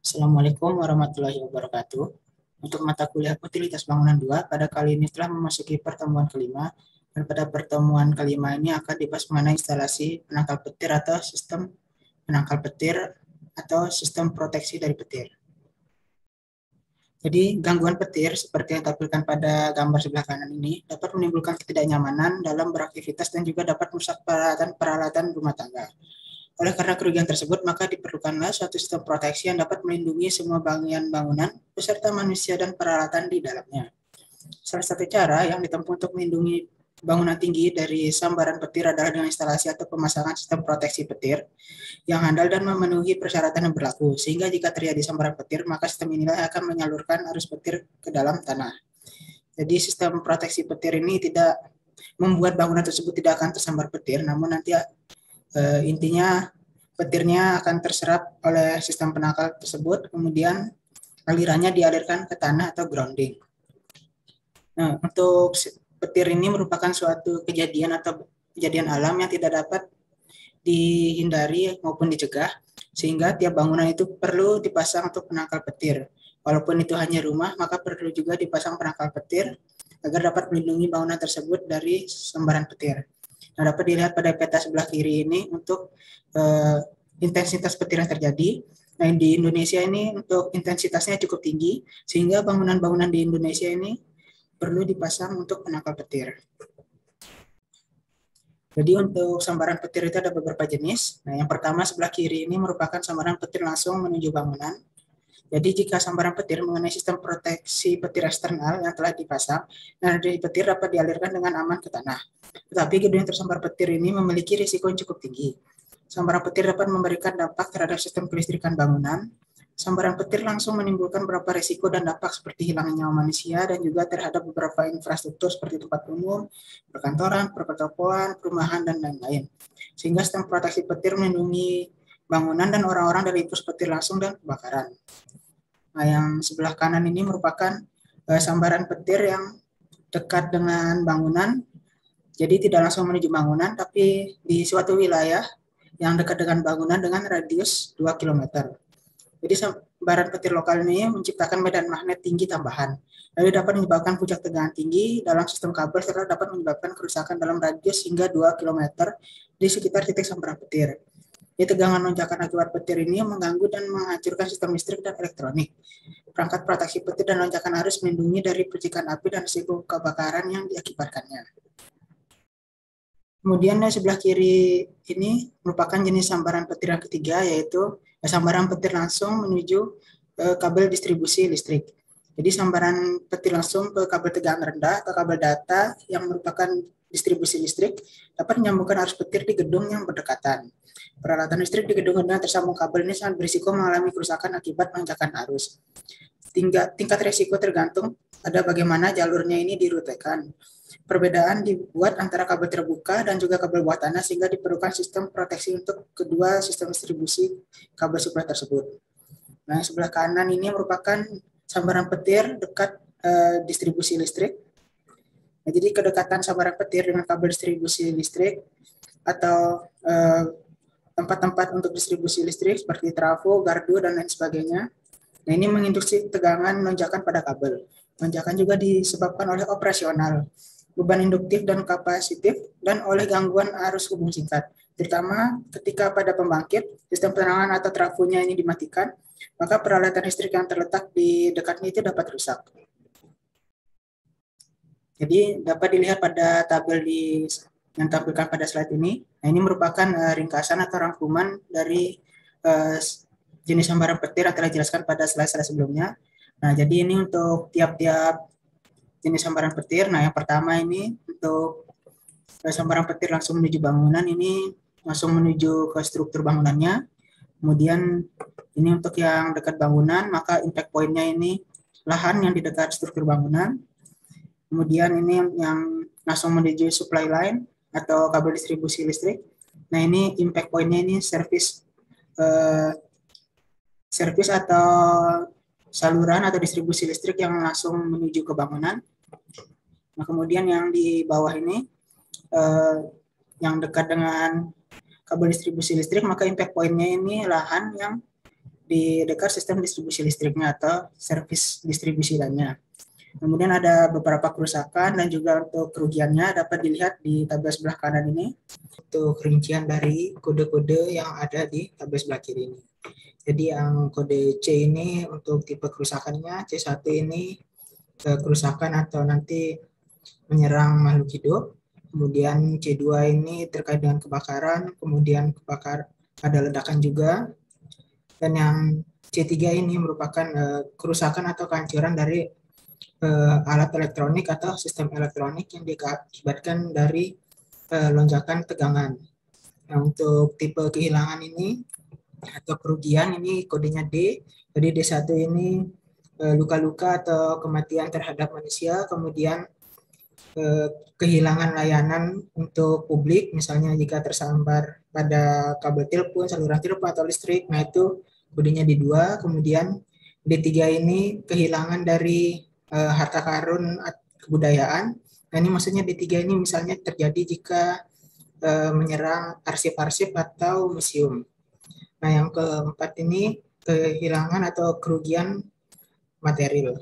Assalamualaikum warahmatullahi wabarakatuh. Untuk mata kuliah Utilitas Bangunan 2, pada kali ini telah memasuki pertemuan kelima, dan pada pertemuan kelima ini akan dibahas mengenai instalasi penangkal petir atau sistem penangkal petir atau sistem proteksi dari petir. Jadi, gangguan petir seperti yang tampilkan pada gambar sebelah kanan ini dapat menimbulkan ketidaknyamanan dalam beraktivitas dan juga dapat merusak peralatan rumah tangga. Oleh karena kerugian tersebut, maka diperlukanlah suatu sistem proteksi yang dapat melindungi semua bagian bangunan beserta manusia dan peralatan di dalamnya. Salah satu cara yang ditempuh untuk melindungi bangunan tinggi dari sambaran petir adalah dengan instalasi atau pemasangan sistem proteksi petir yang handal dan memenuhi persyaratan yang berlaku, sehingga jika terjadi sambaran petir, maka sistem inilah akan menyalurkan arus petir ke dalam tanah. Jadi sistem proteksi petir ini tidak membuat bangunan tersebut tidak akan tersambar petir, namun nanti intinya petirnya akan terserap oleh sistem penangkal tersebut, kemudian alirannya dialirkan ke tanah atau grounding. Nah, untuk petir ini merupakan suatu kejadian atau kejadian alam yang tidak dapat dihindari maupun dicegah, sehingga tiap bangunan itu perlu dipasang untuk penangkal petir. Walaupun itu hanya rumah, maka perlu juga dipasang penangkal petir agar dapat melindungi bangunan tersebut dari sambaran petir. Nah, dapat dilihat pada peta sebelah kiri ini untuk intensitas petir yang terjadi. Nah, di Indonesia ini untuk intensitasnya cukup tinggi, sehingga bangunan-bangunan di Indonesia ini perlu dipasang untuk penangkal petir. Jadi untuk sambaran petir itu ada beberapa jenis. Nah, yang pertama sebelah kiri ini merupakan sambaran petir langsung menuju bangunan. Jadi jika sambaran petir mengenai sistem proteksi petir eksternal yang telah dipasang, nah dari petir dapat dialirkan dengan aman ke tanah. Tetapi gedung yang tersambar petir ini memiliki risiko yang cukup tinggi. Sambaran petir dapat memberikan dampak terhadap sistem kelistrikan bangunan. Sambaran petir langsung menimbulkan beberapa risiko dan dampak seperti hilangnya nyawa manusia dan juga terhadap beberapa infrastruktur seperti tempat umum, perkantoran, pertokoan, perumahan, dan lain-lain. Sehingga sistem proteksi petir melindungi bangunan dan orang-orang dari impuls petir langsung dan kebakaran. Nah, yang sebelah kanan ini merupakan sambaran petir yang dekat dengan bangunan. Jadi tidak langsung menuju bangunan, tapi di suatu wilayah yang dekat dengan bangunan dengan radius 2 km. Jadi sambaran petir lokal ini menciptakan medan magnet tinggi tambahan. Lalu dapat menyebabkan puncak tegangan tinggi dalam sistem kabel serta dapat menyebabkan kerusakan dalam radius hingga 2 km di sekitar titik sambaran petir. Jadi tegangan lonjakan akibat petir ini mengganggu dan menghancurkan sistem listrik dan elektronik. Perangkat proteksi petir dan lonjakan harus melindungi dari percikan api dan risiko kebakaran yang diakibatkannya. Kemudian di sebelah kiri ini merupakan jenis sambaran petir yang ketiga, yaitu sambaran petir langsung menuju kabel distribusi listrik. Jadi sambaran petir langsung ke kabel tegangan rendah atau kabel data yang merupakan distribusi listrik dapat menyambungkan arus petir di gedung yang berdekatan. Peralatan listrik di gedung yang tersambung kabel ini sangat berisiko mengalami kerusakan akibat lonjakan arus. Tingkat risiko tergantung pada bagaimana jalurnya ini dirutekan. Perbedaan dibuat antara kabel terbuka dan juga kabel bawah tanah sehingga diperlukan sistem proteksi untuk kedua sistem distribusi kabel suplai tersebut. Nah, sebelah kanan ini merupakan sambaran petir dekat distribusi listrik. Nah, jadi kedekatan sambaran petir dengan kabel distribusi listrik atau tempat-tempat untuk distribusi listrik seperti trafo, gardu, dan lain sebagainya. Nah, ini menginduksi tegangan lonjakan pada kabel. Lonjakan juga disebabkan oleh operasional, beban induktif dan kapasitif, dan oleh gangguan arus hubung singkat. Terutama ketika pada pembangkit, sistem penerangan atau trafonya ini dimatikan, maka peralatan listrik yang terletak di dekatnya itu dapat rusak. Jadi dapat dilihat pada tabel yang tampilkan pada slide ini. Nah, ini merupakan ringkasan atau rangkuman dari jenis sambaran petir yang telah dijelaskan pada slide-slide sebelumnya. Nah, jadi ini untuk tiap-tiap jenis sambaran petir. Nah, yang pertama ini untuk sambaran petir langsung menuju bangunan, ini langsung menuju ke struktur bangunannya. Kemudian ini untuk yang dekat bangunan, maka impact point-nya ini lahan yang di dekat struktur bangunan. Kemudian ini yang langsung menuju supply line atau kabel distribusi listrik. Nah, ini impact point-nya ini service atau saluran atau distribusi listrik yang langsung menuju ke bangunan. Nah, kemudian yang di bawah ini yang dekat dengan kabel distribusi listrik, maka impact point-nya ini lahan yang di dekat sistem distribusi listriknya atau servis distribusi lainnya. Kemudian ada beberapa kerusakan dan juga untuk kerugiannya dapat dilihat di tabel sebelah kanan ini. Untuk rincian dari kode-kode yang ada di tabel sebelah kiri ini. Jadi yang kode C ini untuk tipe kerusakannya, C1 ini kerusakan atau nanti menyerang makhluk hidup. Kemudian C2 ini terkait dengan kebakaran, kemudian ada ledakan juga. Dan yang C3 ini merupakan kerusakan atau kehancuran dari alat elektronik atau sistem elektronik yang diakibatkan dari lonjakan tegangan. Nah, untuk tipe kehilangan ini atau kerugian ini kodenya D. Jadi D1 ini luka-luka atau kematian terhadap manusia, kemudian kehilangan layanan untuk publik, misalnya jika tersambar pada kabel telepon, saluran telepon atau listrik, nah itu kodenya D2. Kemudian D3 ini kehilangan dari harta karun kebudayaan. Nah ini maksudnya D3 ini misalnya terjadi jika menyerang arsip-arsip atau museum. Nah yang keempat ini kehilangan atau kerugian material.